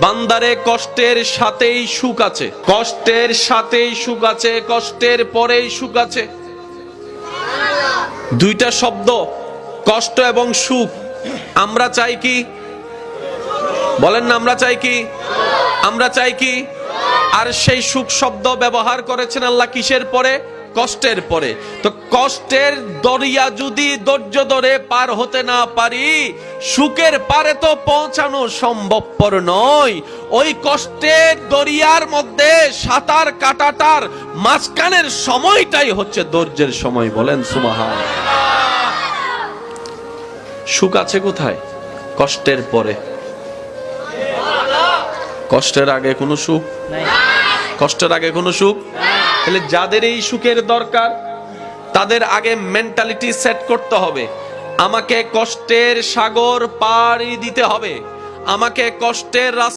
বান্দারে কষ্টের সাথেই সুখ আছে, কষ্টের সাথেই সুখ আছে, কষ্টের পরেই সুখ আছে। দুইটা শব্দ, কষ্ট এবং সুখ। আমরা চাই কি? বলেন না, আমরা চাই কি? আমরা চাই কি? আর সেই সুখ শব্দ ব্যবহার করেছেন আল্লাহ কিসের পরে? কষ্টের পরে। তো কষ্টের দরিয়া যদি ধৈর্য ধরে পার হতে না পারি, সুখের পারে তো পৌঁছানো সম্ভবপর নয়। ওই কষ্টের দরিয়ার মধ্যে সাঁতার কাটাটার মাঝখানের সময়টাই হচ্ছে ধৈর্যের সময়। বলেন সুবহানাল্লাহ। সুখ আছে কোথায়? কষ্টের পরে। কষ্টের আগে কোনো সুখ নাই, কষ্টের আগে কোনো সুখ। তাহলে যাদের এই সুখের দরকার তাদের আগে মেন্টালিটি সেট করতে হবে, আমাকে কষ্টের সাগর পাড়ি দিতে হবে, আমাকে কষ্টের রাস্তা